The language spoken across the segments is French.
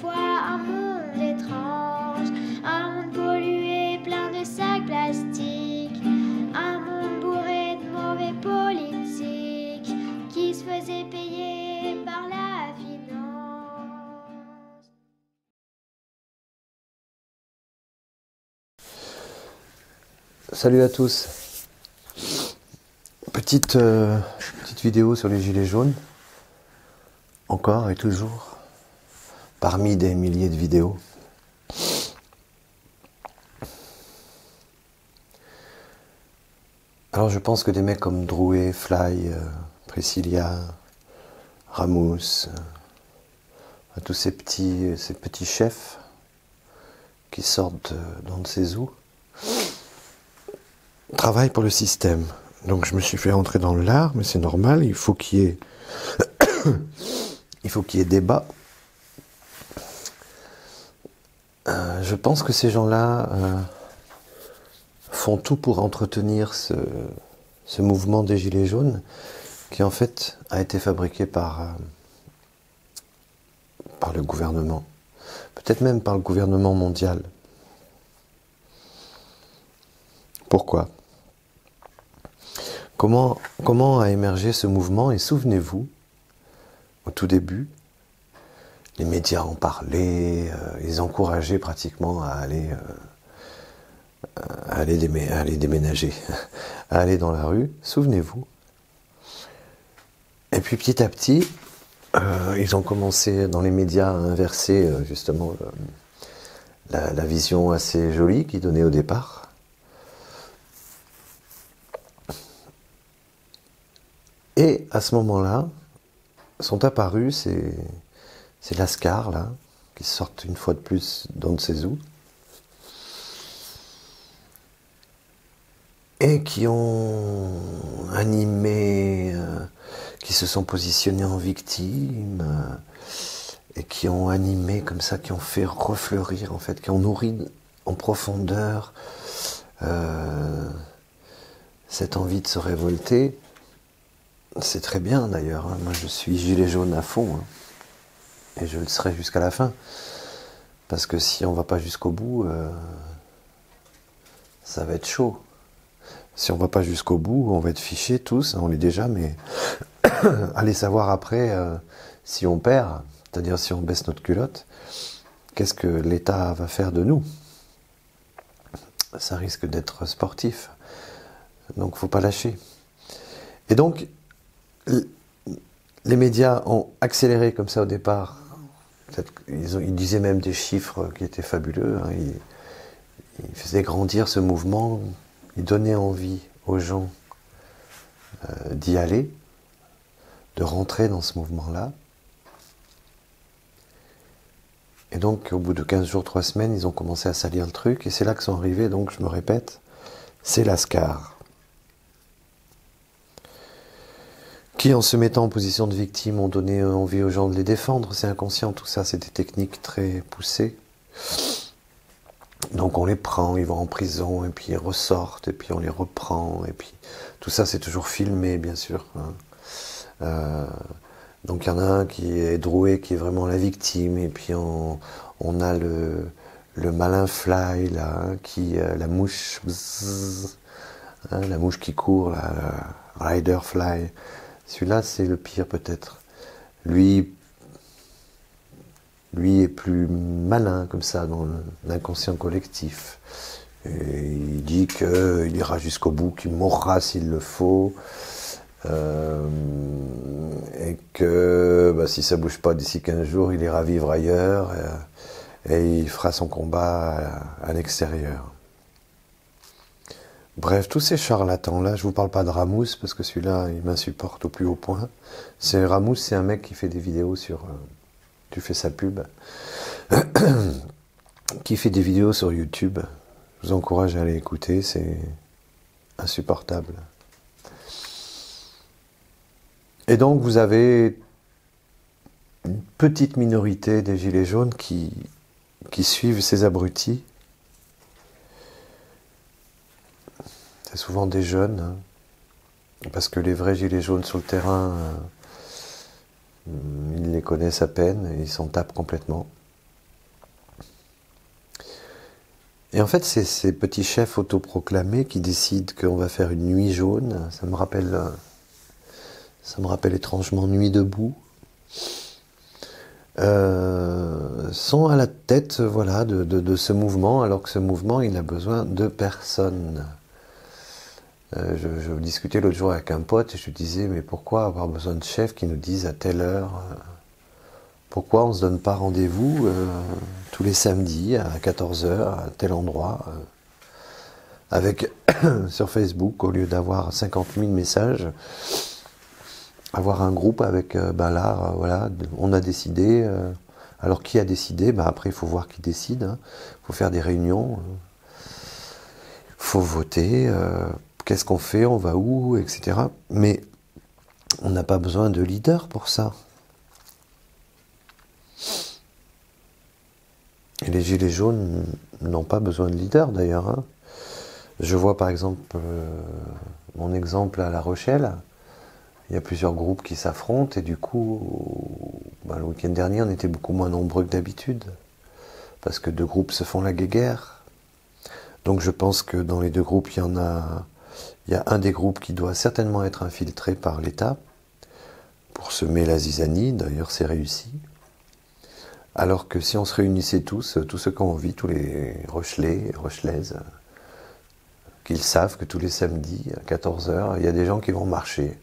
fois un monde étrange, un monde pollué, plein de sacs plastiques, un monde bourré de mauvais politiques qui se faisaient payer par la finance. Salut à tous. Petite vidéo sur les gilets jaunes. Encore et toujours. Parmi des milliers de vidéos. Alors je pense que des mecs comme Drouet, Fly, Priscilla, Ramous, tous ces petits chefs qui sortent d'on ne sait où, travaillent pour le système. Donc je me suis fait rentrer dans l'art, mais c'est normal, il faut qu'il y ait débat. Je pense que ces gens-là font tout pour entretenir ce mouvement des Gilets jaunes, qui en fait a été fabriqué par le gouvernement, peut-être même par le gouvernement mondial. Pourquoi ? Comment a émergé ce mouvement? Et souvenez-vous, au tout début, les médias en parlaient, ils encourageaient pratiquement à aller déménager, à aller dans la rue, souvenez-vous. Et puis petit à petit, ils ont commencé dans les médias à inverser justement la vision assez jolie qu'ils donnaient au départ. Et à ce moment-là, sont apparus ces lascars là, qui sortent une fois de plus d'on ne sait où, et qui ont animé, qui se sont positionnés en victimes, et qui ont animé comme ça, qui ont fait refleurir en fait, qui ont nourri en profondeur cette envie de se révolter. C'est très bien d'ailleurs, hein. Moi je suis gilet jaune à fond, hein. Et je le serai jusqu'à la fin. Parce que si on va pas jusqu'au bout, ça va être chaud. Si on va pas jusqu'au bout, on va être fichés tous, on l'est déjà, mais allez savoir après si on perd, c'est-à-dire si on baisse notre culotte, qu'est-ce que l'État va faire de nous? Ça risque d'être sportif. Donc faut pas lâcher. Et donc, les médias ont accéléré comme ça au départ. Ils disaient même des chiffres qui étaient fabuleux, hein. Ils faisaient grandir ce mouvement, ils donnaient envie aux gens d'y aller, de rentrer dans ce mouvement-là. Et donc, au bout de 15 jours, 3 semaines, ils ont commencé à salir le truc, et c'est là que sont arrivés, donc je me répète, ces lascars, qui, en se mettant en position de victime, ont donné envie aux gens de les défendre. C'est inconscient, tout ça, c'est des techniques très poussées. Donc on les prend, ils vont en prison, et puis ils ressortent, et puis on les reprend, et puis tout ça, c'est toujours filmé, bien sûr, hein. Donc il y en a un qui est Drouet, qui est vraiment la victime, et puis on a le malin Fly, là, hein, qui, la mouche, bzzz, hein, la mouche qui court, là, Rider Fly. Celui-là, c'est le pire peut-être. Lui est plus malin comme ça dans l'inconscient collectif. Et il dit qu'il ira jusqu'au bout, qu'il mourra s'il le faut. Et que si ça bouge pas d'ici 15 jours, il ira vivre ailleurs. Et il fera son combat à l'extérieur. Bref, tous ces charlatans-là, je vous parle pas de Ramous, parce que celui-là, il m'insupporte au plus haut point. Ramous, c'est un mec qui fait des vidéos sur... tu fais sa pub. Qui fait des vidéos sur YouTube. Je vous encourage à aller écouter, c'est insupportable. Et donc, vous avez une petite minorité des gilets jaunes qui suivent ces abrutis. C'est souvent des jeunes, hein, parce que les vrais gilets jaunes sur le terrain, ils les connaissent à peine et ils s'en tapent complètement. Et en fait, c'est ces petits chefs autoproclamés qui décident qu'on va faire une nuit jaune. Ça me rappelle étrangement Nuit debout. Sont à la tête, voilà, de ce mouvement, alors que ce mouvement, il a besoin de personne. Je discutais l'autre jour avec un pote et je lui disais, mais pourquoi avoir besoin de chefs qui nous disent à telle heure pourquoi on ne se donne pas rendez-vous tous les samedis à 14 heures à tel endroit avec sur Facebook, au lieu d'avoir 50 000 messages, avoir un groupe avec, voilà, on a décidé. Alors qui a décidé? Après, il faut voir qui décide. Il faut faire des réunions. Il faut voter. Qu'est-ce qu'on fait? On va où? Etc. Mais on n'a pas besoin de leader pour ça. Et les gilets jaunes n'ont pas besoin de leader d'ailleurs. Je vois par exemple mon exemple à La Rochelle. Il y a plusieurs groupes qui s'affrontent et du coup, le week-end dernier, on était beaucoup moins nombreux que d'habitude. Parce que deux groupes se font la guéguerre. Donc je pense que dans les deux groupes, il y a un des groupes qui doit certainement être infiltré par l'État pour semer la zizanie. D'ailleurs, c'est réussi. Alors que si on se réunissait tous ceux qui ont envie, tous les Rochelais et Rochelaises, qu'ils savent que tous les samedis, à 14 heures, il y a des gens qui vont marcher.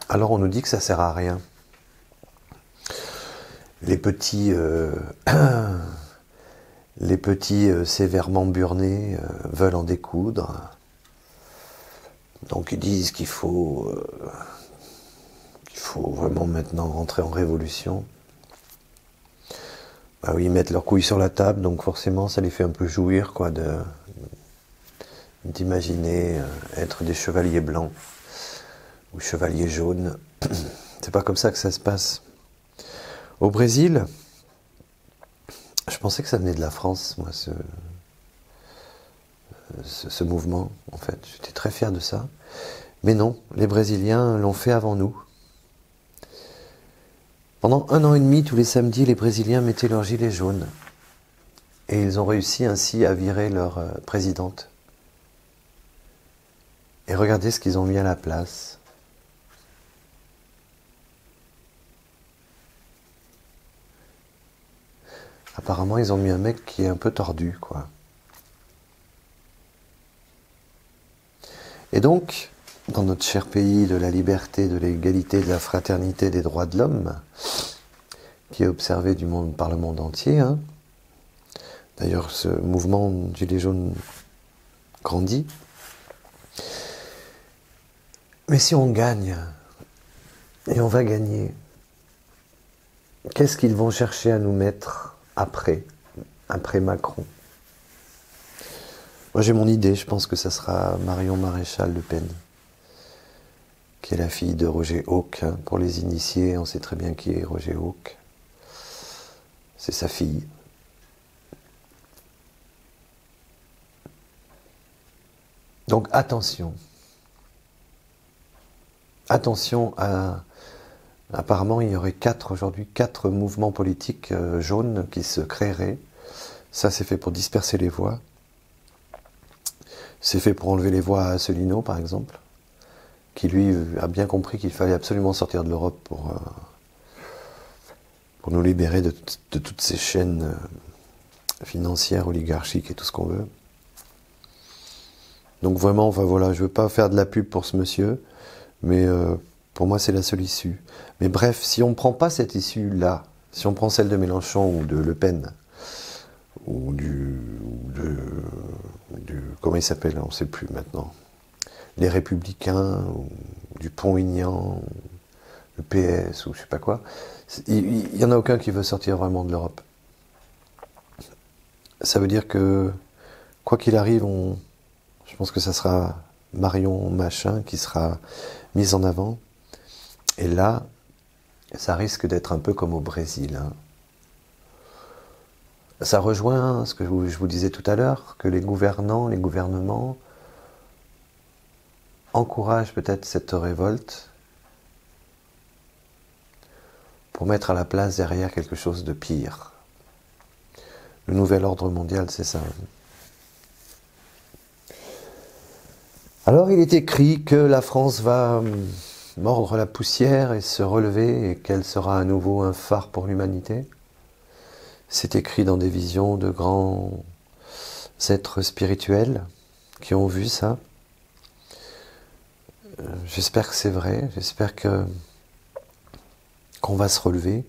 Alors on nous dit que ça sert à rien. Les petits sévèrement burnés veulent en découdre. Donc ils disent qu'il faut vraiment maintenant rentrer en révolution. Oui, ils mettent leurs couilles sur la table, donc forcément ça les fait un peu jouir, quoi, d'imaginer être des chevaliers blancs ou chevaliers jaunes. C'est pas comme ça que ça se passe. Au Brésil, je pensais que ça venait de la France, moi, ce mouvement, en fait. J'étais très fier de ça. Mais non, les Brésiliens l'ont fait avant nous. Pendant 1 an et demi, tous les samedis, les Brésiliens mettaient leur gilet jaune. Et ils ont réussi ainsi à virer leur présidente. Et regardez ce qu'ils ont mis à la place. Apparemment, ils ont mis un mec qui est un peu tordu, quoi. Et donc, dans notre cher pays de la liberté, de l'égalité, de la fraternité, des droits de l'homme, qui est observé par le monde entier, d'ailleurs, ce mouvement gilet jaune grandit. Mais si on gagne, et on va gagner, qu'est-ce qu'ils vont chercher à nous mettre après Macron? Moi j'ai mon idée, je pense que ça sera Marion Maréchal Le Pen, qui est la fille de Roger Hawk. Pour les initiés, on sait très bien qui est Roger Hawk. C'est sa fille. Donc attention. Attention à... Apparemment, il y aurait aujourd'hui 4 mouvements politiques jaunes qui se créeraient. Ça, c'est fait pour disperser les voix. C'est fait pour enlever les voix à Asselineau, par exemple, qui lui a bien compris qu'il fallait absolument sortir de l'Europe pour nous libérer de toutes ces chaînes financières, oligarchiques et tout ce qu'on veut. Donc vraiment, voilà, je veux pas faire de la pub pour ce monsieur, mais pour moi c'est la seule issue. Mais bref, si on ne prend pas cette issue-là, si on prend celle de Mélenchon ou de Le Pen, ou comment il s'appelle, on ne sait plus maintenant, les Républicains, ou Dupont-Aignan, le PS, ou je sais pas quoi, il n'y en a aucun qui veut sortir vraiment de l'Europe. Ça veut dire que, quoi qu'il arrive, je pense que ça sera Marion Machin qui sera mise en avant. Et là, ça risque d'être un peu comme au Brésil. Ça rejoint ce que je vous disais tout à l'heure, que les gouvernements encouragent peut-être cette révolte pour mettre à la place derrière quelque chose de pire. Le nouvel ordre mondial, c'est ça. Alors il est écrit que la France va mordre la poussière et se relever et qu'elle sera à nouveau un phare pour l'humanité. C'est écrit dans des visions de grands êtres spirituels qui ont vu ça. J'espère que c'est vrai, j'espère qu'on va se relever.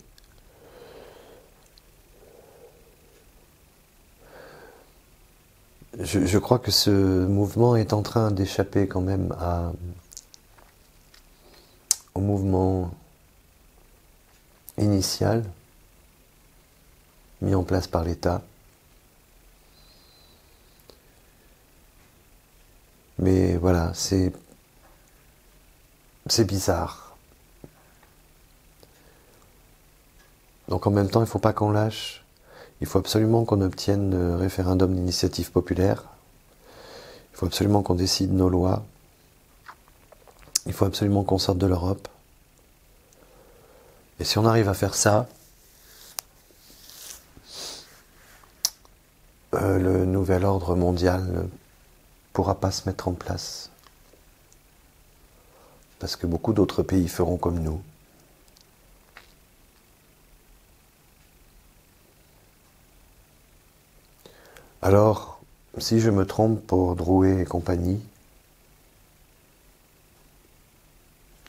Je crois que ce mouvement est en train d'échapper quand même au mouvement initial mis en place par l'État. Mais voilà, c'est bizarre. Donc en même temps, il ne faut pas qu'on lâche. Il faut absolument qu'on obtienne le référendum d'initiative populaire. Il faut absolument qu'on décide nos lois. Il faut absolument qu'on sorte de l'Europe. Et si on arrive à faire ça, le nouvel ordre mondial ne pourra pas se mettre en place. Parce que beaucoup d'autres pays feront comme nous. Alors, si je me trompe pour Drouet et compagnie,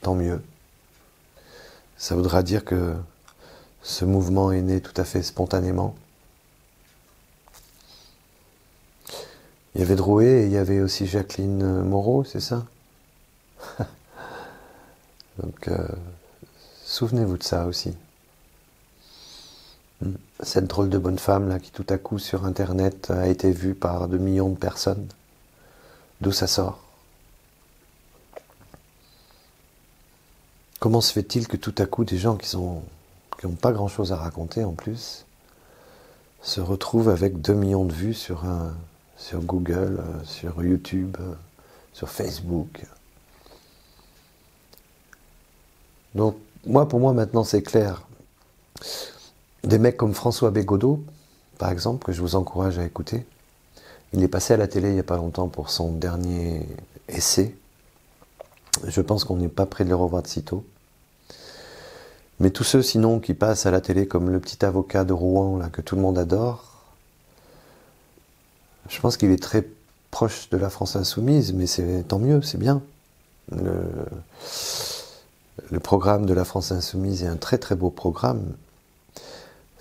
tant mieux. Ça voudra dire que ce mouvement est né tout à fait spontanément. Il y avait Drouet et il y avait aussi Jacqueline Moreau, c'est ça? Donc, souvenez-vous de ça aussi. Cette drôle de bonne femme là qui tout à coup sur internet a été vue par 2 millions de personnes. D'où ça sort? Comment se fait-il que tout à coup des gens qui n'ont pas grand chose à raconter en plus se retrouvent avec 2 millions de vues sur Google, sur YouTube, sur Facebook? Donc pour moi maintenant c'est clair. Des mecs comme François Bégodeau, par exemple, que je vous encourage à écouter, il est passé à la télé il n'y a pas longtemps pour son dernier essai. Je pense qu'on n'est pas près de le revoir de sitôt. Mais tous ceux sinon qui passent à la télé comme le petit avocat de Rouen là, que tout le monde adore, je pense qu'il est très proche de la France insoumise, mais c'est tant mieux, c'est bien. Le programme de la France insoumise est un très très beau programme.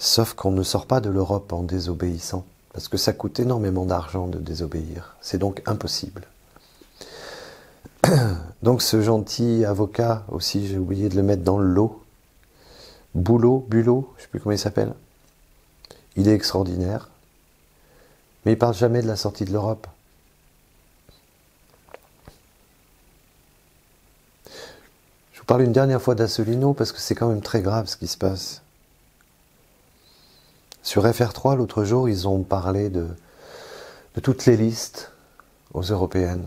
Sauf qu'on ne sort pas de l'Europe en désobéissant, parce que ça coûte énormément d'argent de désobéir. C'est donc impossible. Donc ce gentil avocat, aussi j'ai oublié de le mettre dans le lot, Bulot, je ne sais plus comment il s'appelle, il est extraordinaire, mais il ne parle jamais de la sortie de l'Europe. Je vous parle une dernière fois d'Asselineau, parce que c'est quand même très grave ce qui se passe. Sur FR3, l'autre jour, ils ont parlé de toutes les listes aux européennes.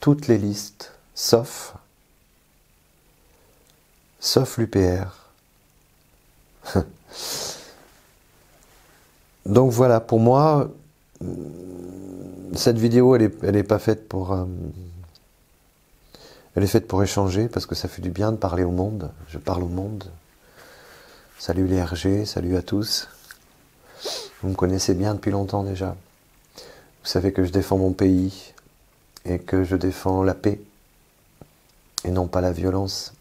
Toutes les listes, sauf l'UPR. Donc voilà, pour moi, cette vidéo, elle est pas faite pour... elle est faite pour échanger, parce que ça fait du bien de parler au monde. Je parle au monde. Salut les RG, salut à tous. Vous me connaissez bien depuis longtemps déjà. Vous savez que je défends mon pays et que je défends la paix et non pas la violence.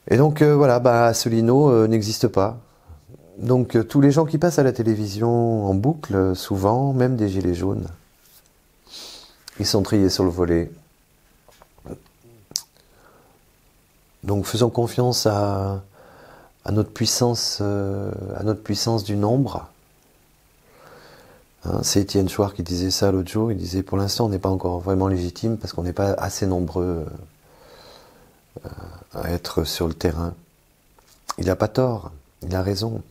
Et donc voilà, Asselineau n'existe pas. Donc tous les gens qui passent à la télévision en boucle, souvent, même des gilets jaunes, ils sont triés sur le volet. Donc faisons confiance à notre puissance du nombre. Hein, c'est Étienne Chouard qui disait ça l'autre jour. Il disait pour l'instant on n'est pas encore vraiment légitime parce qu'on n'est pas assez nombreux à être sur le terrain. Il n'a pas tort, il a raison.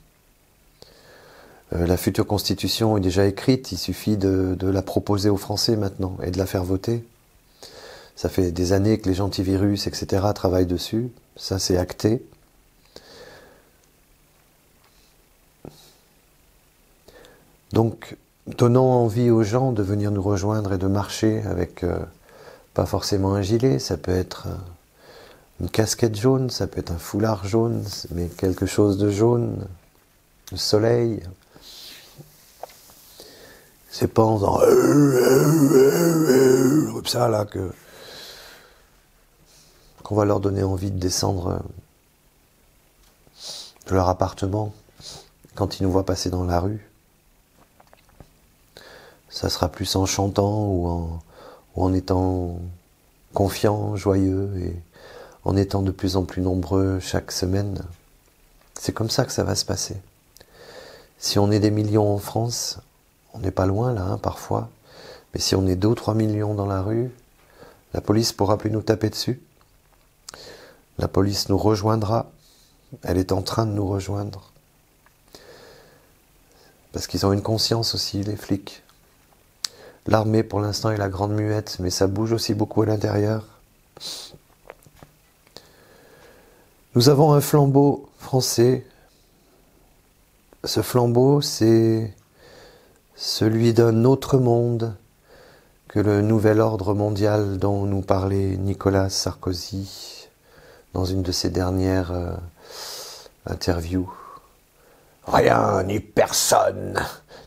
La future constitution est déjà écrite, il suffit de la proposer aux Français maintenant et de la faire voter. Ça fait des années que les antivirus, etc. travaillent dessus, ça c'est acté. Donc, donnant envie aux gens de venir nous rejoindre et de marcher avec, pas forcément un gilet, ça peut être une casquette jaune, ça peut être un foulard jaune, mais quelque chose de jaune, le soleil. C'est pas en faisant comme ça là qu'on va leur donner envie de descendre de leur appartement quand ils nous voient passer dans la rue. Ça sera plus en chantant ou en étant confiant, joyeux et en étant de plus en plus nombreux chaque semaine. C'est comme ça que ça va se passer. Si on est des millions en France, on n'est pas loin là, hein, parfois, mais si on est 2 ou 3 millions dans la rue, la police pourra plus nous taper dessus. La police nous rejoindra. Elle est en train de nous rejoindre. Parce qu'ils ont une conscience aussi, les flics. L'armée, pour l'instant, est la grande muette, mais ça bouge aussi beaucoup à l'intérieur. Nous avons un flambeau français. Ce flambeau, c'est celui d'un autre monde que le nouvel ordre mondial dont nous parlait Nicolas Sarkozy dans une de ses dernières interviews. Rien ni personne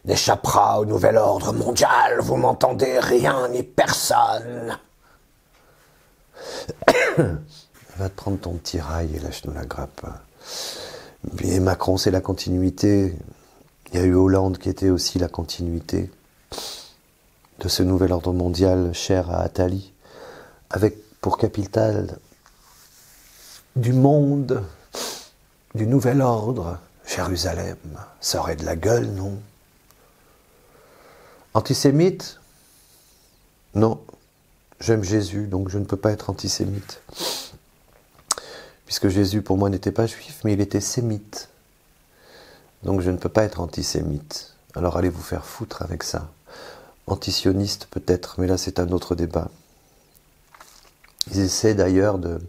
n'échappera au nouvel ordre mondial, vous m'entendez? Rien ni personne. Va te prendre ton petit rail et lâche-nous la grappe. Et Macron, c'est la continuité. Il y a eu Hollande qui était aussi la continuité de ce nouvel ordre mondial cher à Attali, avec pour capitale du monde, du nouvel ordre, Jérusalem. Ça aurait de la gueule, non? Antisémite? Non. J'aime Jésus, donc je ne peux pas être antisémite. Puisque Jésus, pour moi, n'était pas juif, mais il était sémite. Donc je ne peux pas être antisémite. Alors allez vous faire foutre avec ça. Antisioniste peut-être, mais là c'est un autre débat. Ils essaient d'ailleurs de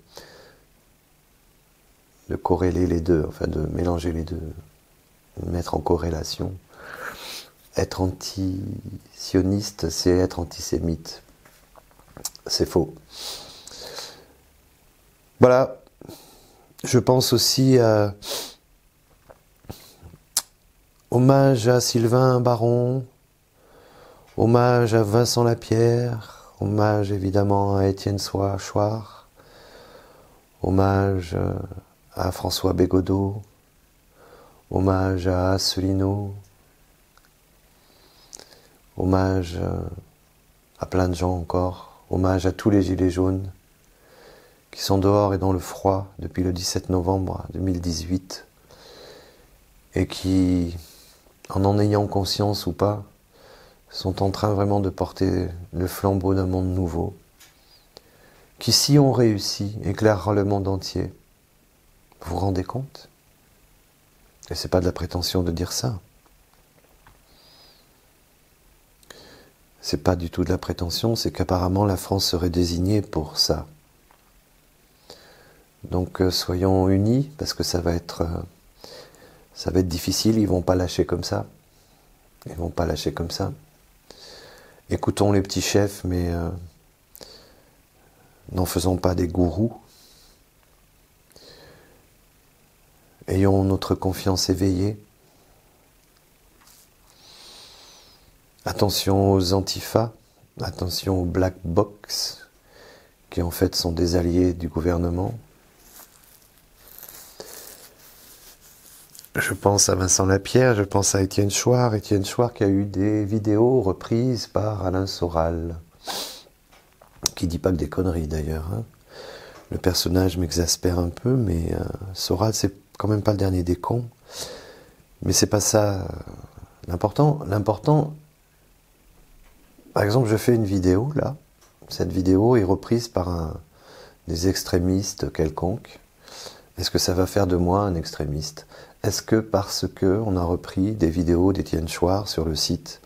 corréler les deux, enfin de mélanger les deux, de mettre en corrélation. Être anti-sioniste, c'est être antisémite. C'est faux. Voilà. Je pense aussi à hommage à Sylvain Baron, hommage à Vincent Lapierre, hommage évidemment à Étienne Chouard, hommage à François Bégodeau, hommage à Asselineau, hommage à plein de gens encore, hommage à tous les gilets jaunes qui sont dehors et dans le froid depuis le 17 novembre 2018 et qui, en ayant conscience ou pas, sont en train vraiment de porter le flambeau d'un monde nouveau qui, si on réussit, éclairera le monde entier. Vous vous rendez compte? Et c'est pas de la prétention de dire ça. C'est pas du tout de la prétention, c'est qu'apparemment la France serait désignée pour ça. Donc soyons unis, parce que ça va être difficile, ils vont pas lâcher comme ça. Ils vont pas lâcher comme ça. Écoutons les petits chefs, mais n'en faisons pas des gourous. Ayons notre confiance éveillée. Attention aux antifas, attention aux black box, qui en fait sont des alliés du gouvernement. Je pense à Vincent Lapierre, je pense à Étienne Chouard qui a eu des vidéos reprises par Alain Soral, qui dit pas que des conneries d'ailleurs. Hein. Le personnage m'exaspère un peu, mais Soral c'est quand même pas le dernier des cons. Mais c'est pas ça l'important. L'important, par exemple, je fais une vidéo là. Cette vidéo est reprise par des extrémistes quelconques. Est-ce que ça va faire de moi un extrémiste? Est-ce que parce qu'on a repris des vidéos d'Étienne Chouard sur le site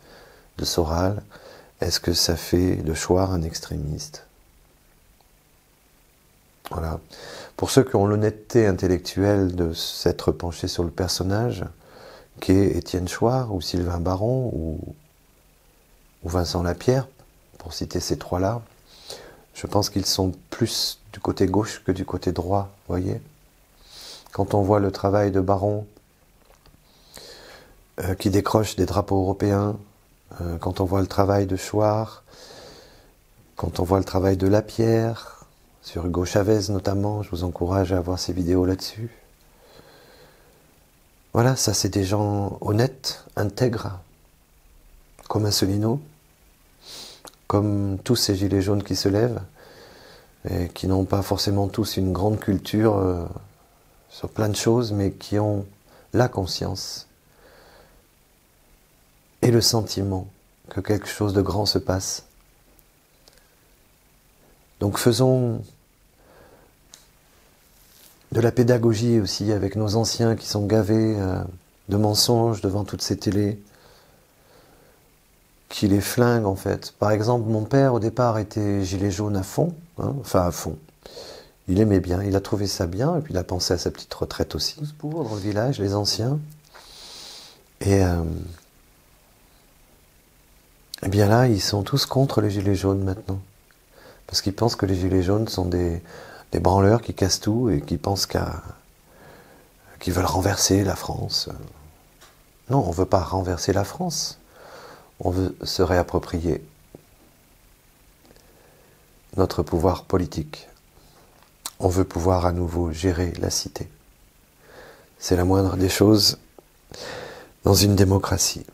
de Soral, est-ce que ça fait de Chouard un extrémiste? Voilà. Pour ceux qui ont l'honnêteté intellectuelle de s'être penchés sur le personnage, qu'est Étienne Chouard ou Sylvain Baron ou Vincent Lapierre, pour citer ces trois-là, je pense qu'ils sont plus du côté gauche que du côté droit, vous voyez. Quand on voit le travail de Baron, qui décroche des drapeaux européens, quand on voit le travail de Chouard, quand on voit le travail de Lapierre, sur Hugo Chavez notamment, je vous encourage à voir ces vidéos là-dessus. Voilà, ça c'est des gens honnêtes, intègres, comme Asselineau, comme tous ces gilets jaunes qui se lèvent, et qui n'ont pas forcément tous une grande culture sur plein de choses, mais qui ont la conscience et le sentiment que quelque chose de grand se passe. Donc faisons de la pédagogie aussi avec nos anciens qui sont gavés de mensonges devant toutes ces télés, qui les flinguent en fait. Par exemple, mon père au départ était gilet jaune à fond, hein, enfin à fond. Il aimait bien, il a trouvé ça bien, et puis il a pensé à sa petite retraite aussi, pour dans le village, les anciens. Et bien là, ils sont tous contre les gilets jaunes maintenant. Parce qu'ils pensent que les gilets jaunes sont des branleurs qui cassent tout et qui pensent qu'ils veulent renverser la France. Non, on ne veut pas renverser la France. On veut se réapproprier notre pouvoir politique. On veut pouvoir à nouveau gérer la cité. C'est la moindre des choses dans une démocratie.